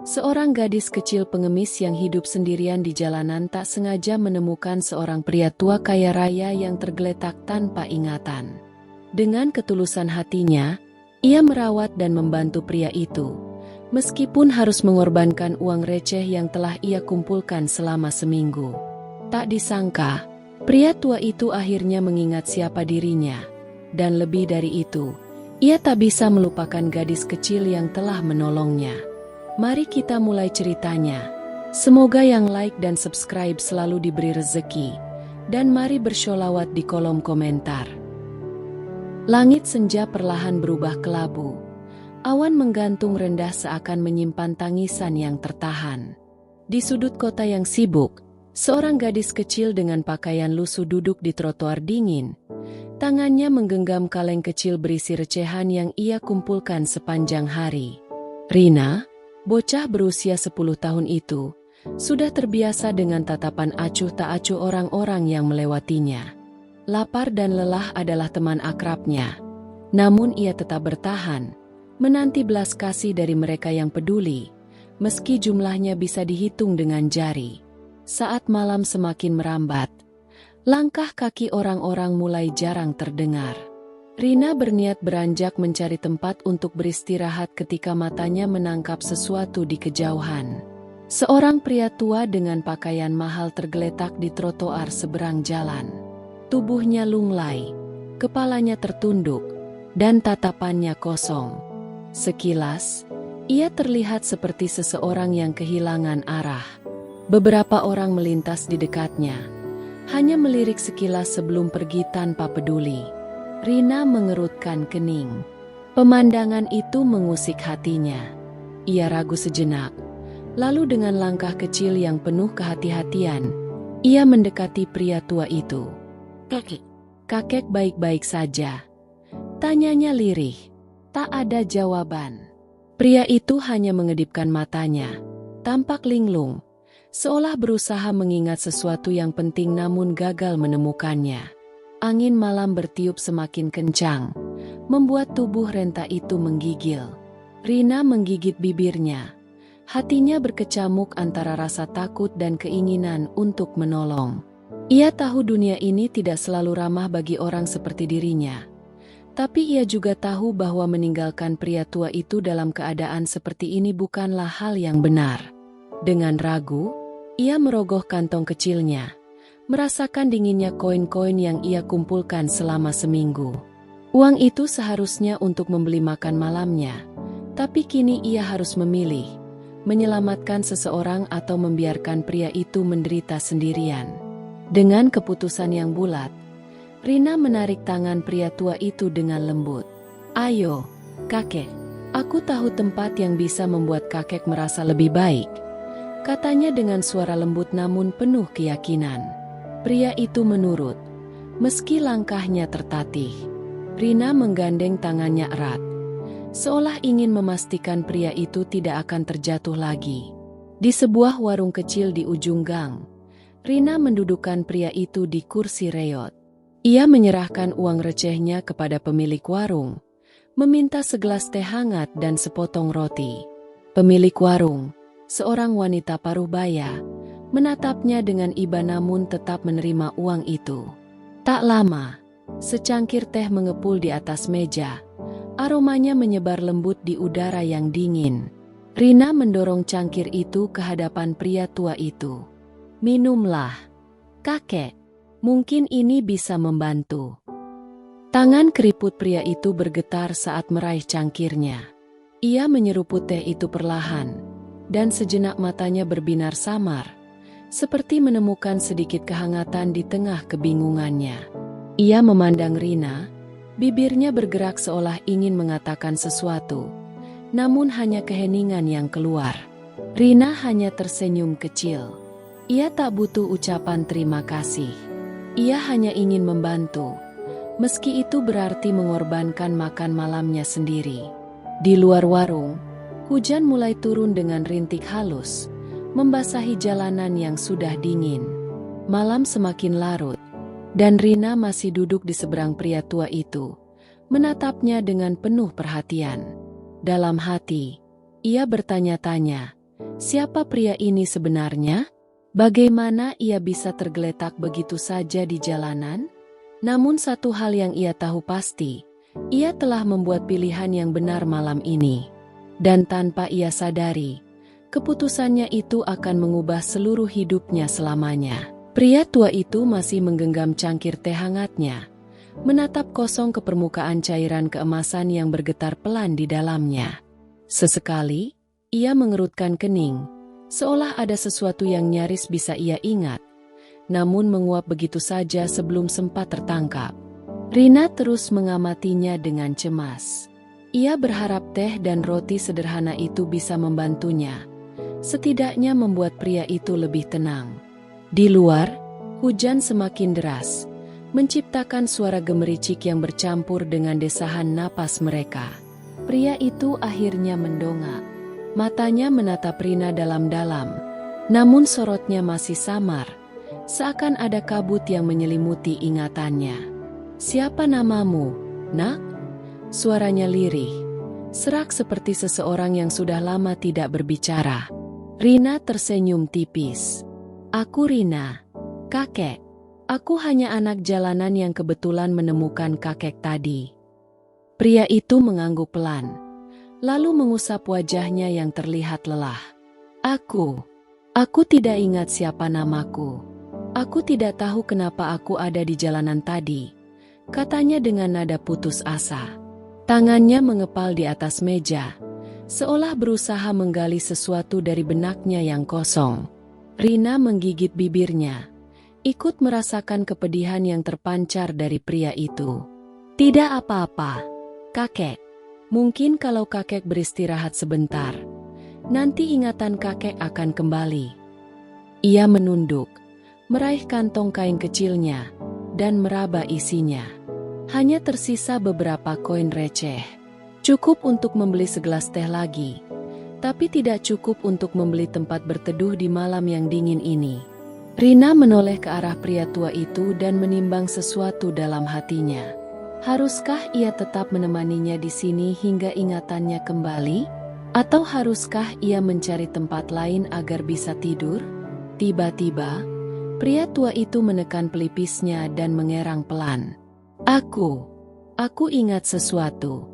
Seorang gadis kecil pengemis yang hidup sendirian di jalanan tak sengaja menemukan seorang pria tua kaya raya yang tergeletak tanpa ingatan. Dengan ketulusan hatinya, ia merawat dan membantu pria itu, meskipun harus mengorbankan uang receh yang telah ia kumpulkan selama seminggu. Tak disangka, pria tua itu akhirnya mengingat siapa dirinya, dan lebih dari itu, ia tak bisa melupakan gadis kecil yang telah menolongnya. Mari kita mulai ceritanya. Semoga yang like dan subscribe selalu diberi rezeki, dan mari bersholawat di kolom komentar. Langit senja perlahan berubah kelabu. Awan menggantung rendah seakan menyimpan tangisan yang tertahan. Di sudut kota yang sibuk, seorang gadis kecil dengan pakaian lusuh duduk di trotoar dingin. Tangannya menggenggam kaleng kecil berisi recehan yang ia kumpulkan sepanjang hari. Rina, bocah berusia 10 tahun itu, sudah terbiasa dengan tatapan acuh tak acuh orang-orang yang melewatinya. Lapar dan lelah adalah teman akrabnya. Namun ia tetap bertahan, menanti belas kasih dari mereka yang peduli, meski jumlahnya bisa dihitung dengan jari. Saat malam semakin merambat, langkah kaki orang-orang mulai jarang terdengar. Rina berniat beranjak mencari tempat untuk beristirahat ketika matanya menangkap sesuatu di kejauhan. Seorang pria tua dengan pakaian mahal tergeletak di trotoar seberang jalan. Tubuhnya lunglai, kepalanya tertunduk, dan tatapannya kosong. Sekilas, ia terlihat seperti seseorang yang kehilangan arah. Beberapa orang melintas di dekatnya, hanya melirik sekilas sebelum pergi tanpa peduli. Rina mengerutkan kening. Pemandangan itu mengusik hatinya. Ia ragu sejenak. Lalu dengan langkah kecil yang penuh kehati-hatian, ia mendekati pria tua itu. Kakek baik-baik saja?" tanyanya lirih. Tak ada jawaban. Pria itu hanya mengedipkan matanya. Tampak linglung, seolah berusaha mengingat sesuatu yang penting namun gagal menemukannya. Angin malam bertiup semakin kencang, membuat tubuh renta itu menggigil. Rina menggigit bibirnya. Hatinya berkecamuk antara rasa takut dan keinginan untuk menolong. Ia tahu dunia ini tidak selalu ramah bagi orang seperti dirinya. Tapi ia juga tahu bahwa meninggalkan pria tua itu dalam keadaan seperti ini bukanlah hal yang benar. Dengan ragu, ia merogoh kantong kecilnya, merasakan dinginnya koin-koin yang ia kumpulkan selama seminggu. Uang itu seharusnya untuk membeli makan malamnya, tapi kini ia harus memilih, menyelamatkan seseorang atau membiarkan pria itu menderita sendirian. Dengan keputusan yang bulat, Rina menarik tangan pria tua itu dengan lembut. "Ayo, kakek, aku tahu tempat yang bisa membuat kakek merasa lebih baik," katanya dengan suara lembut namun penuh keyakinan. Pria itu menurut, meski langkahnya tertatih. Rina menggandeng tangannya erat, seolah ingin memastikan pria itu tidak akan terjatuh lagi. Di sebuah warung kecil di ujung gang, Rina mendudukkan pria itu di kursi reot. Ia menyerahkan uang recehnya kepada pemilik warung, meminta segelas teh hangat dan sepotong roti. Pemilik warung, seorang wanita paruh baya, menatapnya dengan iba namun tetap menerima uang itu. Tak lama, secangkir teh mengepul di atas meja. Aromanya menyebar lembut di udara yang dingin. Rina mendorong cangkir itu ke hadapan pria tua itu. "Minumlah, kakek. Mungkin ini bisa membantu." Tangan keriput pria itu bergetar saat meraih cangkirnya. Ia menyeruput teh itu perlahan, dan sejenak matanya berbinar samar, seperti menemukan sedikit kehangatan di tengah kebingungannya. Ia memandang Rina, bibirnya bergerak seolah ingin mengatakan sesuatu, namun hanya keheningan yang keluar. Rina hanya tersenyum kecil. Ia tak butuh ucapan terima kasih. Ia hanya ingin membantu, meski itu berarti mengorbankan makan malamnya sendiri. Di luar warung, hujan mulai turun dengan rintik halus, membasahi jalanan yang sudah dingin. Malam semakin larut, dan Rina masih duduk di seberang pria tua itu, menatapnya dengan penuh perhatian. Dalam hati, ia bertanya-tanya, Siapa pria ini sebenarnya? Bagaimana ia bisa tergeletak begitu saja di jalanan? Namun satu hal yang ia tahu pasti, ia telah membuat pilihan yang benar malam ini. Dan tanpa ia sadari, keputusannya itu akan mengubah seluruh hidupnya selamanya. Pria tua itu masih menggenggam cangkir teh hangatnya, menatap kosong ke permukaan cairan keemasan yang bergetar pelan di dalamnya. Sesekali, ia mengerutkan kening, seolah ada sesuatu yang nyaris bisa ia ingat, namun menguap begitu saja sebelum sempat tertangkap. Rina terus mengamatinya dengan cemas. Ia berharap teh dan roti sederhana itu bisa membantunya, setidaknya membuat pria itu lebih tenang. Di luar, hujan semakin deras, menciptakan suara gemericik yang bercampur dengan desahan napas mereka. Pria itu akhirnya mendongak. Matanya menatap Rina dalam-dalam, namun sorotnya masih samar, seakan ada kabut yang menyelimuti ingatannya. "Siapa namamu, nak?" Suaranya lirih, serak seperti seseorang yang sudah lama tidak berbicara. Rina tersenyum tipis. "Aku Rina, kakek. Aku hanya anak jalanan yang kebetulan menemukan kakek tadi." Pria itu mengangguk pelan, lalu mengusap wajahnya yang terlihat lelah. Aku tidak ingat siapa namaku. Aku tidak tahu kenapa aku ada di jalanan tadi," katanya dengan nada putus asa. Tangannya mengepal di atas meja, seolah berusaha menggali sesuatu dari benaknya yang kosong. Rina menggigit bibirnya, ikut merasakan kepedihan yang terpancar dari pria itu. "Tidak apa-apa, kakek. Mungkin kalau kakek beristirahat sebentar, nanti ingatan kakek akan kembali." Ia menunduk, meraih kantong kain kecilnya, dan meraba isinya. Hanya tersisa beberapa koin receh. Cukup untuk membeli segelas teh lagi, tapi tidak cukup untuk membeli tempat berteduh di malam yang dingin ini. Rina menoleh ke arah pria tua itu dan menimbang sesuatu dalam hatinya. Haruskah ia tetap menemaninya di sini hingga ingatannya kembali? Atau haruskah ia mencari tempat lain agar bisa tidur? Tiba-tiba, pria tua itu menekan pelipisnya dan mengerang pelan. Aku ingat sesuatu,"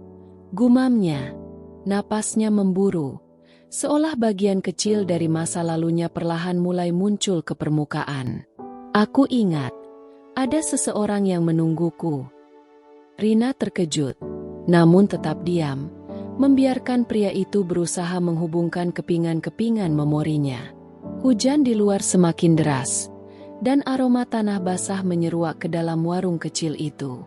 gumamnya. Napasnya memburu, seolah bagian kecil dari masa lalunya perlahan mulai muncul ke permukaan. "Aku ingat, ada seseorang yang menungguku." Rina terkejut, namun tetap diam, membiarkan pria itu berusaha menghubungkan kepingan-kepingan memorinya. Hujan di luar semakin deras, dan aroma tanah basah menyeruak ke dalam warung kecil itu.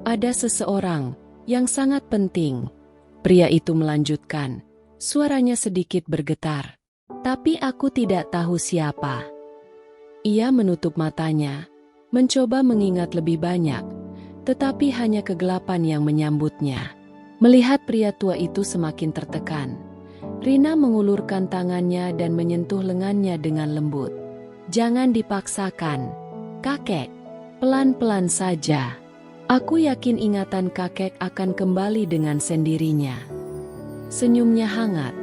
"Ada seseorang yang sangat penting," pria itu melanjutkan, suaranya sedikit bergetar. "Tapi aku tidak tahu siapa." Ia menutup matanya, mencoba mengingat lebih banyak, tetapi hanya kegelapan yang menyambutnya. Melihat pria tua itu semakin tertekan, Rina mengulurkan tangannya dan menyentuh lengannya dengan lembut. "Jangan dipaksakan, kakek. Pelan-pelan saja. Aku yakin ingatan kakek akan kembali dengan sendirinya." Senyumnya hangat,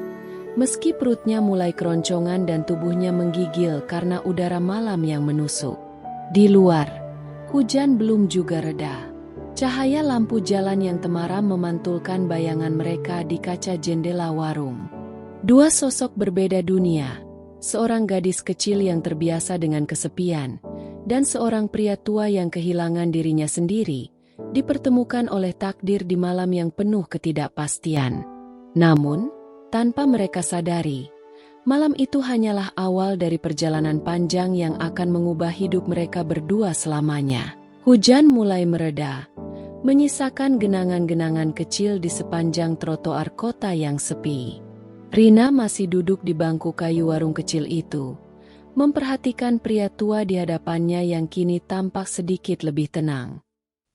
meski perutnya mulai keroncongan dan tubuhnya menggigil karena udara malam yang menusuk. Di luar, hujan belum juga reda. Cahaya lampu jalan yang temaram memantulkan bayangan mereka di kaca jendela warung. Dua sosok berbeda dunia. Seorang gadis kecil yang terbiasa dengan kesepian, dan seorang pria tua yang kehilangan dirinya sendiri, dipertemukan oleh takdir di malam yang penuh ketidakpastian. Namun, tanpa mereka sadari, malam itu hanyalah awal dari perjalanan panjang yang akan mengubah hidup mereka berdua selamanya. Hujan mulai mereda, menyisakan genangan-genangan kecil di sepanjang trotoar kota yang sepi. Rina masih duduk di bangku kayu warung kecil itu, memperhatikan pria tua di hadapannya yang kini tampak sedikit lebih tenang.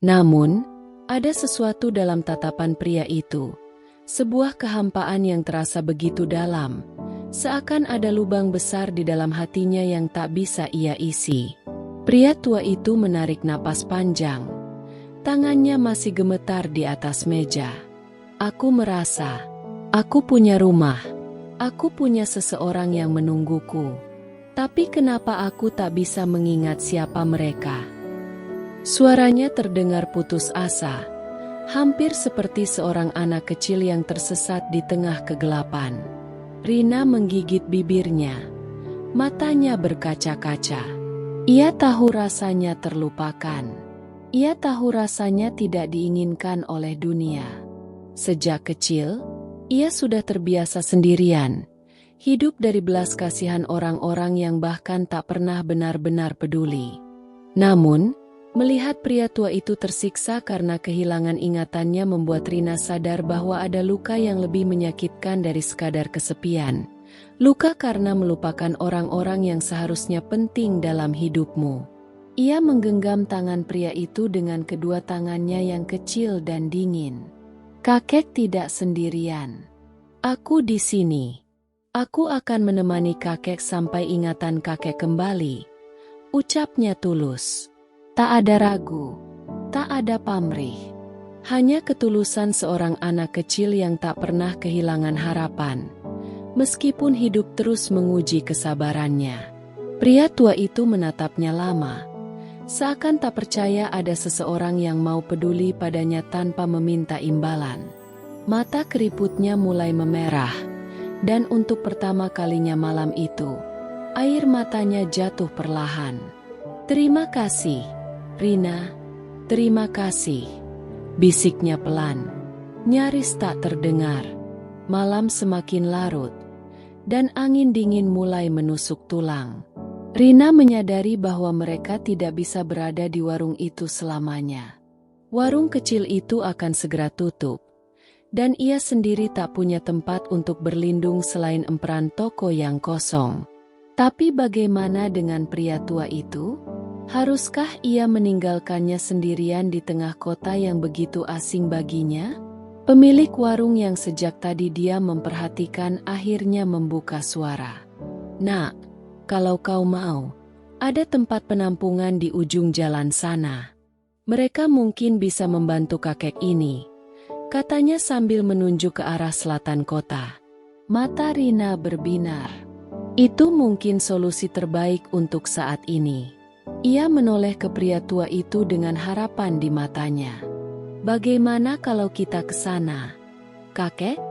Namun, ada sesuatu dalam tatapan pria itu, sebuah kehampaan yang terasa begitu dalam, seakan ada lubang besar di dalam hatinya yang tak bisa ia isi. Pria tua itu menarik napas panjang, tangannya masih gemetar di atas meja. "Aku merasa aku punya rumah," Aku punya seseorang yang menungguku. Tapi kenapa aku tak bisa mengingat siapa mereka? Suaranya terdengar putus asa, hampir seperti seorang anak kecil yang tersesat di tengah kegelapan. Rina menggigit bibirnya. Matanya berkaca-kaca. Ia tahu rasanya terlupakan. Ia tahu rasanya tidak diinginkan oleh dunia. Sejak kecil, ia sudah terbiasa sendirian, hidup dari belas kasihan orang-orang yang bahkan tak pernah benar-benar peduli. Namun, melihat pria tua itu tersiksa karena kehilangan ingatannya membuat Rina sadar bahwa ada luka yang lebih menyakitkan dari sekadar kesepian. Luka karena melupakan orang-orang yang seharusnya penting dalam hidupmu. Ia menggenggam tangan pria itu dengan kedua tangannya yang kecil dan dingin. Kakek tidak sendirian. Aku di sini. Aku akan menemani kakek sampai ingatan kakek kembali. Ucapnya tulus. Tak ada ragu. Tak ada pamrih. Hanya ketulusan seorang anak kecil yang tak pernah kehilangan harapan. Meskipun hidup terus menguji kesabarannya. Pria tua itu menatapnya lama. Seakan tak percaya ada seseorang yang mau peduli padanya tanpa meminta imbalan. Mata keriputnya mulai memerah. Dan untuk pertama kalinya malam itu, air matanya jatuh perlahan. Terima kasih, Rina. Terima kasih. Bisiknya pelan. Nyaris tak terdengar. Malam semakin larut. Dan angin dingin mulai menusuk tulang. Rina menyadari bahwa mereka tidak bisa berada di warung itu selamanya. Warung kecil itu akan segera tutup. Dan ia sendiri tak punya tempat untuk berlindung selain emperan toko yang kosong. Tapi bagaimana dengan pria tua itu? Haruskah ia meninggalkannya sendirian di tengah kota yang begitu asing baginya? Pemilik warung yang sejak tadi dia memperhatikan akhirnya membuka suara. Nak, kalau kau mau, ada tempat penampungan di ujung jalan sana. Mereka mungkin bisa membantu kakek ini, katanya sambil menunjuk ke arah selatan kota. Mata Rina berbinar. Itu mungkin solusi terbaik untuk saat ini. Ia menoleh ke pria tua itu dengan harapan di matanya. Bagaimana kalau kita ke sana? Kakek?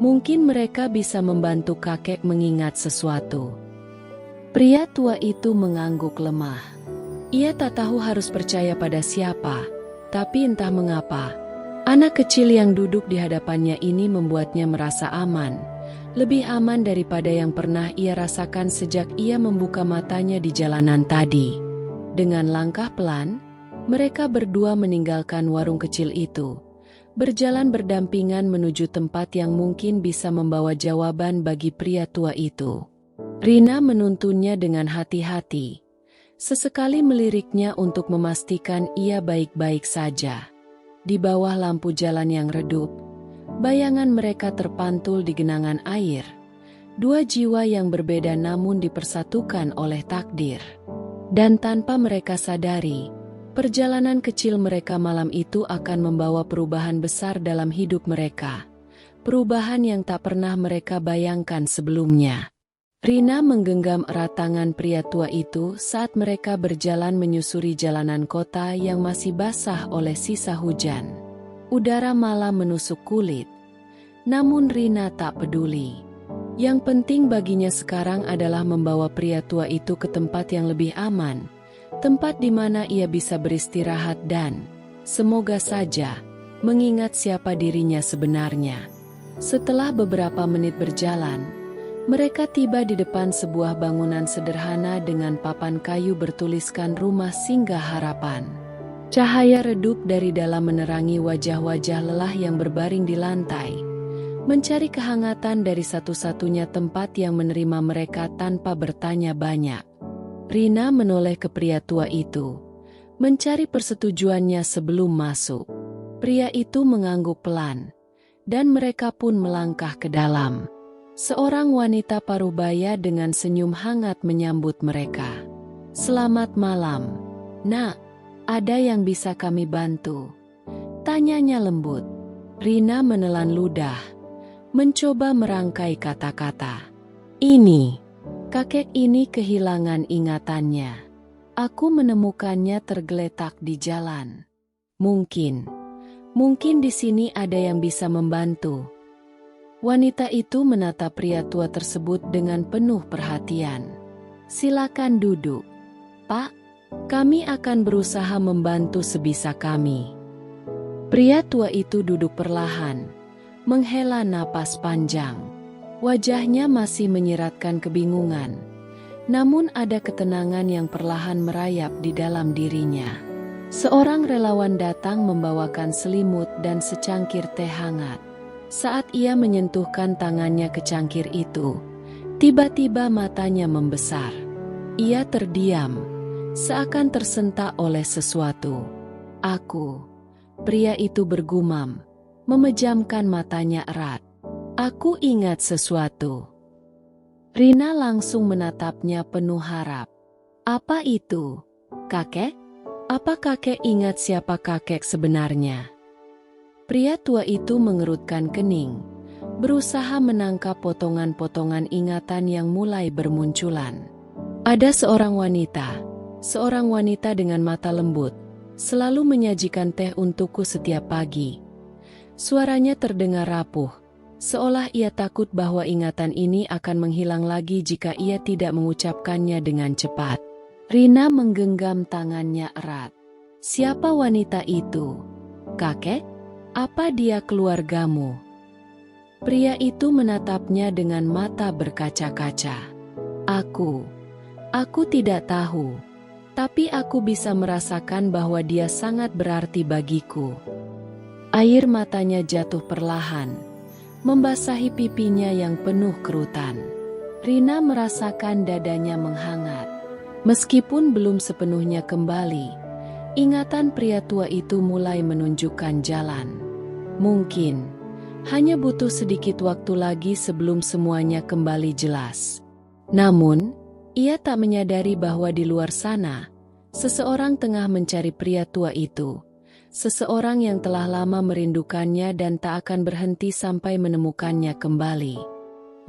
Mungkin mereka bisa membantu kakek mengingat sesuatu. Pria tua itu mengangguk lemah. Ia tak tahu harus percaya pada siapa, tapi entah mengapa, anak kecil yang duduk di hadapannya ini membuatnya merasa aman. Lebih aman daripada yang pernah ia rasakan sejak ia membuka matanya di jalanan tadi. Dengan langkah pelan, mereka berdua meninggalkan warung kecil itu, berjalan berdampingan menuju tempat yang mungkin bisa membawa jawaban bagi pria tua itu. Rina menuntunnya dengan hati-hati, sesekali meliriknya untuk memastikan ia baik-baik saja. Di bawah lampu jalan yang redup, bayangan mereka terpantul di genangan air. Dua jiwa yang berbeda namun dipersatukan oleh takdir. Dan tanpa mereka sadari, perjalanan kecil mereka malam itu akan membawa perubahan besar dalam hidup mereka. Perubahan yang tak pernah mereka bayangkan sebelumnya. Rina menggenggam erat tangan pria tua itu saat mereka berjalan menyusuri jalanan kota yang masih basah oleh sisa hujan. Udara malam menusuk kulit. Namun Rina tak peduli. Yang penting baginya sekarang adalah membawa pria tua itu ke tempat yang lebih aman. Tempat di mana ia bisa beristirahat dan, semoga saja, mengingat siapa dirinya sebenarnya. Setelah beberapa menit berjalan, mereka tiba di depan sebuah bangunan sederhana dengan papan kayu bertuliskan Rumah Singgah Harapan. Cahaya redup dari dalam menerangi wajah-wajah lelah yang berbaring di lantai, mencari kehangatan dari satu-satunya tempat yang menerima mereka tanpa bertanya banyak. Rina menoleh ke pria tua itu, mencari persetujuannya sebelum masuk. Pria itu mengangguk pelan, dan mereka pun melangkah ke dalam. Seorang wanita parubaya dengan senyum hangat menyambut mereka. Selamat malam, Nak. Ada yang bisa kami bantu? Tanyanya lembut. Rina menelan ludah. mencoba merangkai kata-kata. Ini, kakek ini kehilangan ingatannya. Aku menemukannya tergeletak di jalan. Mungkin di sini ada yang bisa membantu. Wanita itu menatap pria tua tersebut dengan penuh perhatian. Silakan duduk, Pak. Kami akan berusaha membantu sebisa kami. Pria tua itu duduk perlahan, menghela napas panjang. Wajahnya masih menyiratkan kebingungan, namun ada ketenangan yang perlahan merayap di dalam dirinya. Seorang relawan datang membawakan selimut dan secangkir teh hangat. Saat ia menyentuhkan tangannya ke cangkir itu, tiba-tiba matanya membesar. Ia terdiam, seakan tersentak oleh sesuatu. Aku, pria itu bergumam, memejamkan matanya erat. Aku ingat sesuatu. Rina langsung menatapnya penuh harap. Apa itu, kakek? Apa kakek ingat siapa kakek sebenarnya? Pria tua itu mengerutkan kening, berusaha menangkap potongan-potongan ingatan yang mulai bermunculan. Ada seorang wanita dengan mata lembut, selalu menyajikan teh untukku setiap pagi. Suaranya terdengar rapuh, seolah ia takut bahwa ingatan ini akan menghilang lagi jika ia tidak mengucapkannya dengan cepat. Rina menggenggam tangannya erat. Siapa wanita itu? Kakek? Apa dia keluargamu? Pria itu menatapnya dengan mata berkaca-kaca. Aku tidak tahu, tapi aku bisa merasakan bahwa dia sangat berarti bagiku. Air matanya jatuh perlahan, membasahi pipinya yang penuh kerutan. Rina merasakan dadanya menghangat. Meskipun belum sepenuhnya kembali, ingatan pria tua itu mulai menunjukkan jalan. Mungkin hanya butuh sedikit waktu lagi sebelum semuanya kembali jelas. Namun, ia tak menyadari bahwa di luar sana, seseorang tengah mencari pria tua itu. Seseorang yang telah lama merindukannya dan tak akan berhenti sampai menemukannya kembali.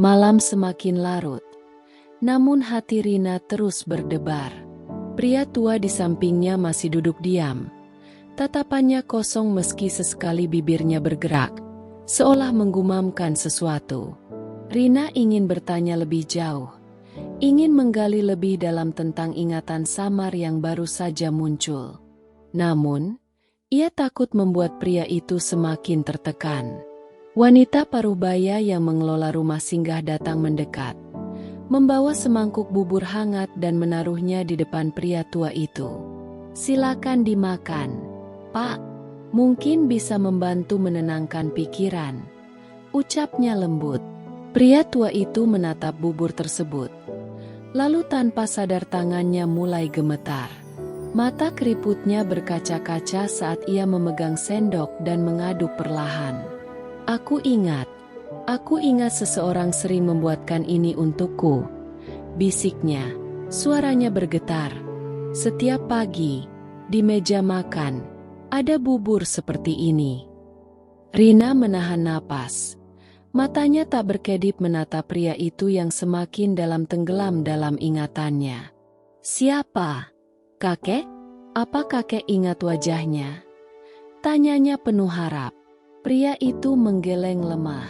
Malam semakin larut, namun hati Rina terus berdebar. Pria tua di sampingnya masih duduk diam. Tatapannya kosong meski sesekali bibirnya bergerak, seolah menggumamkan sesuatu. Rina ingin bertanya lebih jauh, ingin menggali lebih dalam tentang ingatan samar yang baru saja muncul. Namun, ia takut membuat pria itu semakin tertekan. Wanita parubaya yang mengelola rumah singgah datang mendekat, membawa semangkuk bubur hangat dan menaruhnya di depan pria tua itu. Silakan dimakan, Pak. Mungkin bisa membantu menenangkan pikiran, ucapnya lembut. Pria tua itu menatap bubur tersebut. Lalu tanpa sadar tangannya mulai gemetar. Mata keriputnya berkaca-kaca saat ia memegang sendok dan mengaduk perlahan. Aku ingat seseorang sering membuatkan ini untukku, bisiknya. Suaranya bergetar. Setiap pagi, di meja makan, ada bubur seperti ini. Rina menahan napas. Matanya tak berkedip menatap pria itu yang semakin dalam tenggelam dalam ingatannya. Siapa? Kakek? Apa kakek ingat wajahnya? Tanyanya penuh harap. Pria itu menggeleng lemah.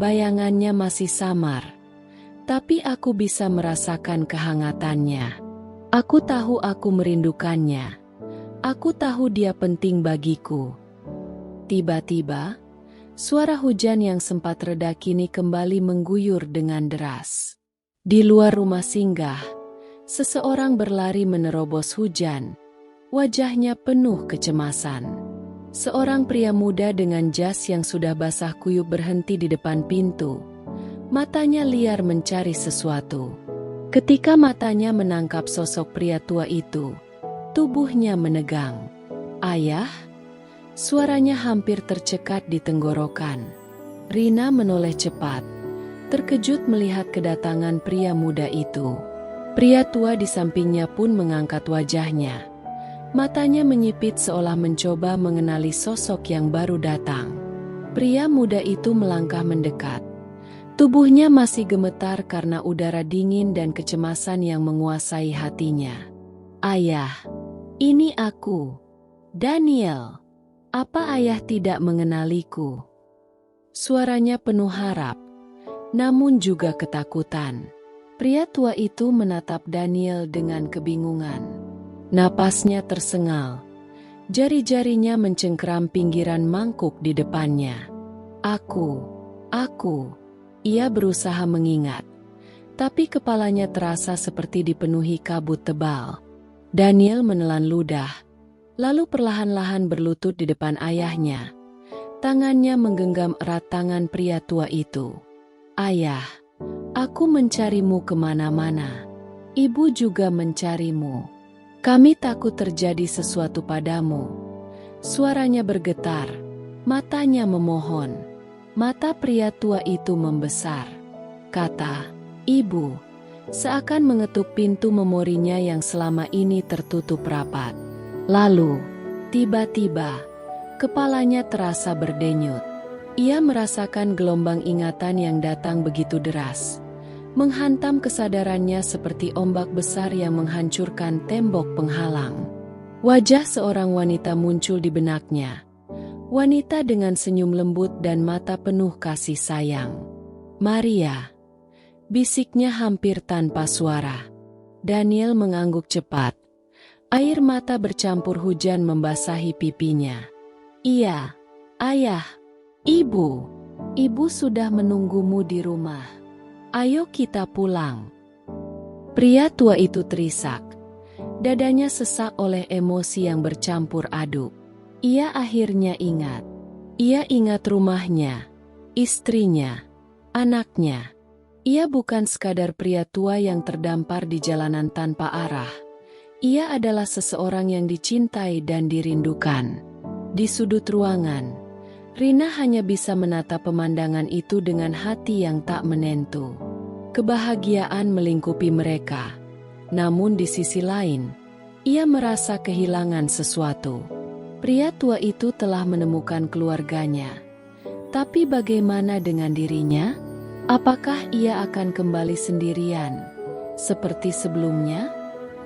Bayangannya masih samar, tapi aku bisa merasakan kehangatannya. Aku tahu aku merindukannya. Aku tahu dia penting bagiku. Tiba-tiba, suara hujan yang sempat reda kini kembali mengguyur dengan deras. Di luar rumah singgah, seseorang berlari menerobos hujan, wajahnya penuh kecemasan. Seorang pria muda dengan jas yang sudah basah kuyup berhenti di depan pintu. Matanya liar mencari sesuatu. Ketika matanya menangkap sosok pria tua itu, tubuhnya menegang. Ayah? Suaranya hampir tercekat di tenggorokan. Rina menoleh cepat, terkejut melihat kedatangan pria muda itu. Pria tua di sampingnya pun mengangkat wajahnya. Matanya menyipit seolah mencoba mengenali sosok yang baru datang. Pria muda itu melangkah mendekat. Tubuhnya masih gemetar karena udara dingin dan kecemasan yang menguasai hatinya. "Ayah, ini aku, Daniel. Apa ayah tidak mengenaliku?" Suaranya penuh harap, namun juga ketakutan. Pria tua itu menatap Daniel dengan kebingungan. Napasnya tersengal. Jari-jarinya mencengkeram pinggiran mangkuk di depannya. Aku. Ia berusaha mengingat, tapi kepalanya terasa seperti dipenuhi kabut tebal. Daniel menelan ludah, lalu perlahan-lahan berlutut di depan ayahnya. Tangannya menggenggam erat tangan pria tua itu. "Ayah, aku mencarimu kemana-mana. Ibu juga mencarimu. Kami takut terjadi sesuatu padamu." Suaranya bergetar, matanya memohon. Mata pria tua itu membesar. Kata, "Ibu," seakan mengetuk pintu memorinya yang selama ini tertutup rapat. Lalu, tiba-tiba, kepalanya terasa berdenyut. Ia merasakan gelombang ingatan yang datang begitu deras, menghantam kesadarannya seperti ombak besar yang menghancurkan tembok penghalang. Wajah seorang wanita muncul di benaknya. Wanita dengan senyum lembut dan mata penuh kasih sayang. "Maria," bisiknya hampir tanpa suara. Daniel mengangguk cepat. Air mata bercampur hujan membasahi pipinya. "Iya, ayah. Ibu. Ibu sudah menunggumu di rumah. Ayo kita pulang." Pria tua itu terisak. Dadanya sesak oleh emosi yang bercampur aduk. Ia akhirnya ingat. Ia ingat rumahnya, istrinya, anaknya. Ia bukan sekadar pria tua yang terdampar di jalanan tanpa arah. Ia adalah seseorang yang dicintai dan dirindukan. Di sudut ruangan, Rina hanya bisa menatap pemandangan itu dengan hati yang tak menentu. Kebahagiaan melingkupi mereka. Namun di sisi lain, ia merasa kehilangan sesuatu. Pria tua itu telah menemukan keluarganya. Tapi bagaimana dengan dirinya? Apakah ia akan kembali sendirian? Seperti sebelumnya?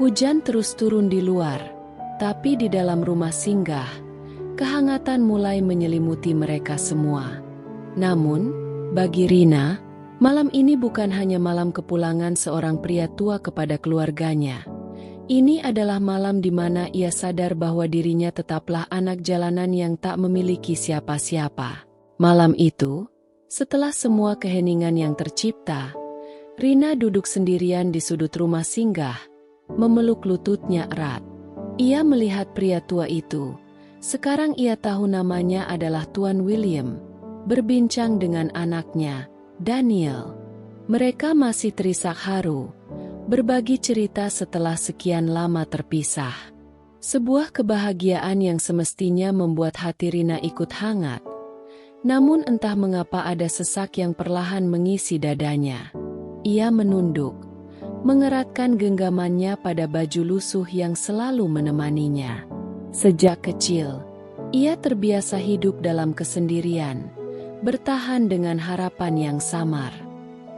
Hujan terus turun di luar, tapi di dalam rumah singgah, kehangatan mulai menyelimuti mereka semua. Namun, bagi Rina, malam ini bukan hanya malam kepulangan seorang pria tua kepada keluarganya. Ini adalah malam di mana ia sadar bahwa dirinya tetaplah anak jalanan yang tak memiliki siapa-siapa. Malam itu, setelah semua keheningan yang tercipta, Rina duduk sendirian di sudut rumah singgah, memeluk lututnya erat. Ia melihat pria tua itu. Sekarang ia tahu namanya adalah Tuan William, berbincang dengan anaknya, Daniel. Mereka masih terisak haru, berbagi cerita setelah sekian lama terpisah. Sebuah kebahagiaan yang semestinya membuat hati Rina ikut hangat. Namun entah mengapa ada sesak yang perlahan mengisi dadanya. Ia menunduk, mengeratkan genggamannya pada baju lusuh yang selalu menemaninya. Sejak kecil, ia terbiasa hidup dalam kesendirian, bertahan dengan harapan yang samar.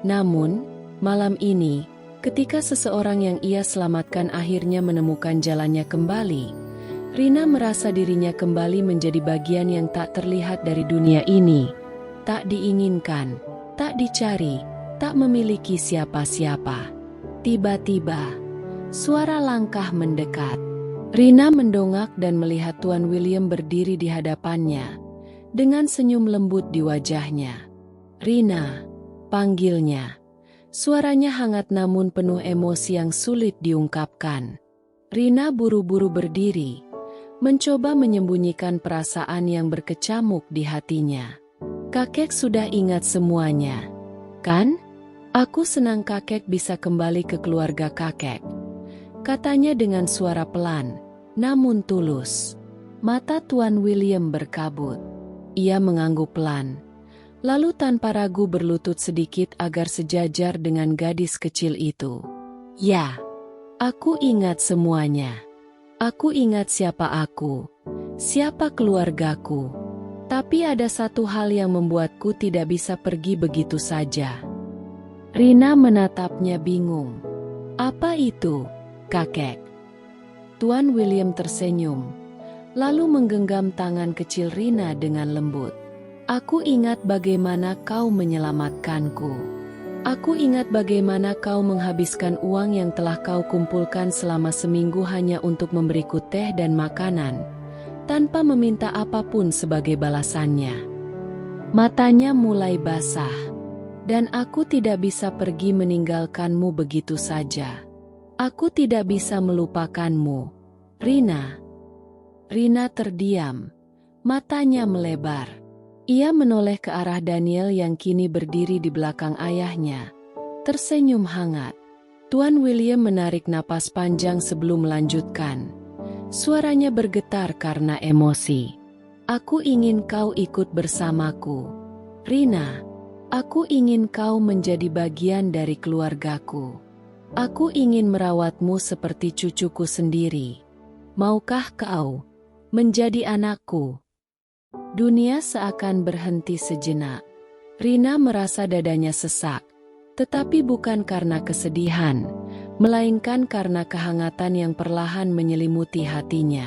Namun, malam ini, ketika seseorang yang ia selamatkan akhirnya menemukan jalannya kembali, Rina merasa dirinya kembali menjadi bagian yang tak terlihat dari dunia ini. Tak diinginkan, tak dicari, tak memiliki siapa-siapa. Tiba-tiba, suara langkah mendekat. Rina mendongak dan melihat Tuan William berdiri di hadapannya, dengan senyum lembut di wajahnya. "Rina," panggilnya. Suaranya hangat namun penuh emosi yang sulit diungkapkan. Rina buru-buru berdiri, mencoba menyembunyikan perasaan yang berkecamuk di hatinya. "Kakek sudah ingat semuanya, kan? Aku senang kakek bisa kembali ke keluarga kakek," katanya dengan suara pelan, namun tulus. Mata Tuan William berkabut. Ia mengangguk pelan, lalu tanpa ragu berlutut sedikit agar sejajar dengan gadis kecil itu. "Ya, aku ingat semuanya. Aku ingat siapa aku, siapa keluargaku. Tapi ada satu hal yang membuatku tidak bisa pergi begitu saja. Rina menatapnya bingung. Apa itu, kakek? Tuan William tersenyum, lalu menggenggam tangan kecil Rina dengan lembut. Aku ingat bagaimana kau menyelamatkanku. Aku ingat bagaimana kau menghabiskan uang yang telah kau kumpulkan selama seminggu hanya untuk memberiku teh dan makanan, tanpa meminta apapun sebagai balasannya. Matanya mulai basah, dan aku tidak bisa pergi meninggalkanmu begitu saja. Aku tidak bisa melupakanmu, Rina. Rina terdiam, matanya melebar. Ia menoleh ke arah Daniel yang kini berdiri di belakang ayahnya, tersenyum hangat. Tuan William menarik napas panjang sebelum melanjutkan. Suaranya bergetar karena emosi. Aku ingin kau ikut bersamaku, Rina. Aku ingin kau menjadi bagian dari keluargaku. Aku ingin merawatmu seperti cucuku sendiri. Maukah kau menjadi anakku? Dunia seakan berhenti sejenak. Rina merasa dadanya sesak, tetapi bukan karena kesedihan, melainkan karena kehangatan yang perlahan menyelimuti hatinya.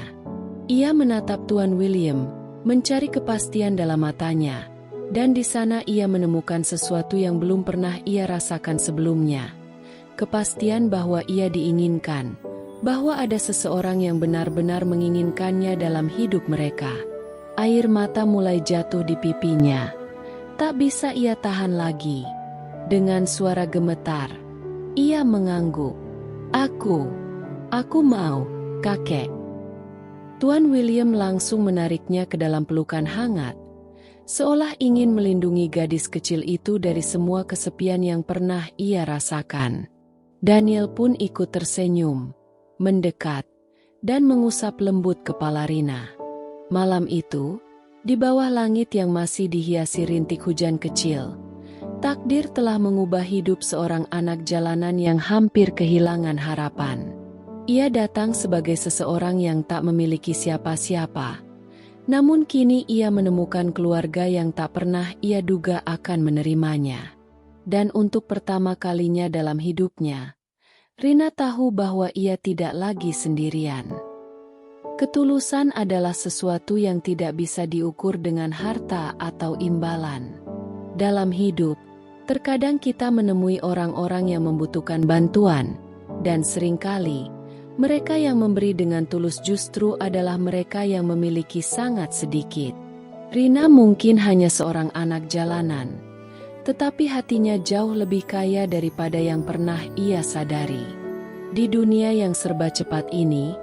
Ia menatap Tuan William, mencari kepastian dalam matanya, dan di sana ia menemukan sesuatu yang belum pernah ia rasakan sebelumnya. Kepastian bahwa ia diinginkan, bahwa ada seseorang yang benar-benar menginginkannya dalam hidup mereka. Air mata mulai jatuh di pipinya. Tak bisa ia tahan lagi. Dengan suara gemetar, ia mengangguk. Aku mau, kakek. Tuan William langsung menariknya ke dalam pelukan hangat, seolah ingin melindungi gadis kecil itu dari semua kesepian yang pernah ia rasakan. Daniel pun ikut tersenyum, mendekat, dan mengusap lembut kepala Rina. Malam itu, di bawah langit yang masih dihiasi rintik hujan kecil, takdir telah mengubah hidup seorang anak jalanan yang hampir kehilangan harapan. Ia datang sebagai seseorang yang tak memiliki siapa-siapa, namun kini ia menemukan keluarga yang tak pernah ia duga akan menerimanya. Dan untuk pertama kalinya dalam hidupnya, Rina tahu bahwa ia tidak lagi sendirian. Ketulusan adalah sesuatu yang tidak bisa diukur dengan harta atau imbalan. Dalam hidup, terkadang kita menemui orang-orang yang membutuhkan bantuan, dan seringkali, mereka yang memberi dengan tulus justru adalah mereka yang memiliki sangat sedikit. Rina mungkin hanya seorang anak jalanan, tetapi hatinya jauh lebih kaya daripada yang pernah ia sadari. Di dunia yang serba cepat ini,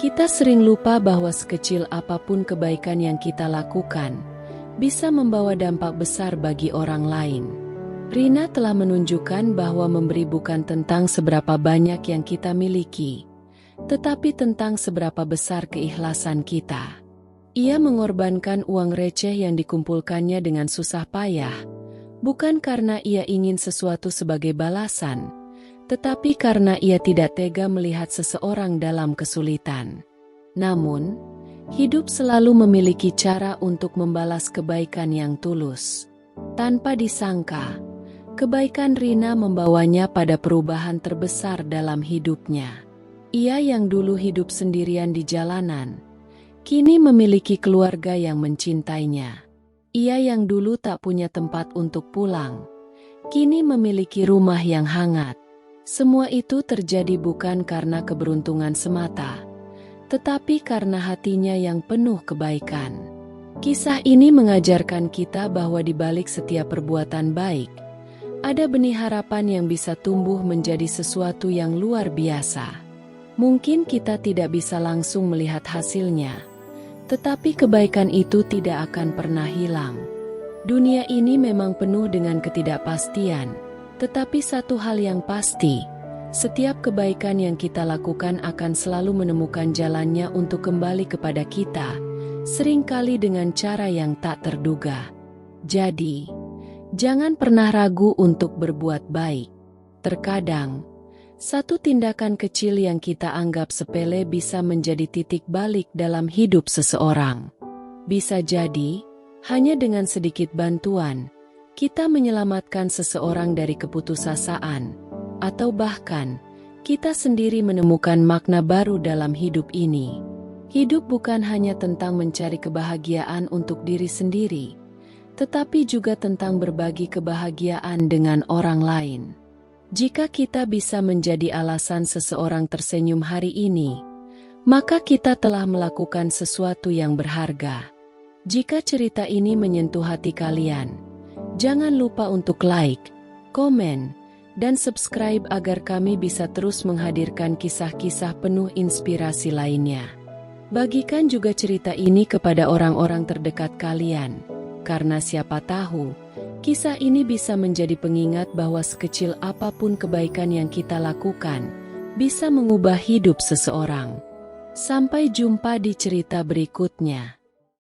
kita sering lupa bahwa sekecil apapun kebaikan yang kita lakukan, bisa membawa dampak besar bagi orang lain. Rina telah menunjukkan bahwa memberi bukan tentang seberapa banyak yang kita miliki, tetapi tentang seberapa besar keikhlasan kita. Ia mengorbankan uang receh yang dikumpulkannya dengan susah payah, bukan karena ia ingin sesuatu sebagai balasan, tetapi karena ia tidak tega melihat seseorang dalam kesulitan. Namun, hidup selalu memiliki cara untuk membalas kebaikan yang tulus. Tanpa disangka, kebaikan Rina membawanya pada perubahan terbesar dalam hidupnya. Ia yang dulu hidup sendirian di jalanan, kini memiliki keluarga yang mencintainya. Ia yang dulu tak punya tempat untuk pulang, kini memiliki rumah yang hangat. Semua itu terjadi bukan karena keberuntungan semata, tetapi karena hatinya yang penuh kebaikan. Kisah ini mengajarkan kita bahwa di balik setiap perbuatan baik, ada benih harapan yang bisa tumbuh menjadi sesuatu yang luar biasa. Mungkin kita tidak bisa langsung melihat hasilnya, tetapi kebaikan itu tidak akan pernah hilang. Dunia ini memang penuh dengan ketidakpastian. Tetapi satu hal yang pasti, setiap kebaikan yang kita lakukan akan selalu menemukan jalannya untuk kembali kepada kita, seringkali dengan cara yang tak terduga. Jadi, jangan pernah ragu untuk berbuat baik. Terkadang, satu tindakan kecil yang kita anggap sepele bisa menjadi titik balik dalam hidup seseorang. Bisa jadi, Hanya dengan sedikit bantuan, kita menyelamatkan seseorang dari keputusasaan, atau bahkan kita sendiri menemukan makna baru dalam hidup ini. Hidup bukan hanya tentang mencari kebahagiaan untuk diri sendiri, tetapi juga tentang berbagi kebahagiaan dengan orang lain. Jika kita bisa menjadi alasan seseorang tersenyum hari ini, maka kita telah melakukan sesuatu yang berharga. Jika cerita ini menyentuh hati kalian, jangan lupa untuk like, komen, dan subscribe agar kami bisa terus menghadirkan kisah-kisah penuh inspirasi lainnya. Bagikan juga cerita ini kepada orang-orang terdekat kalian, karena siapa tahu, kisah ini bisa menjadi pengingat bahwa sekecil apapun kebaikan yang kita lakukan, bisa mengubah hidup seseorang. Sampai jumpa di cerita berikutnya.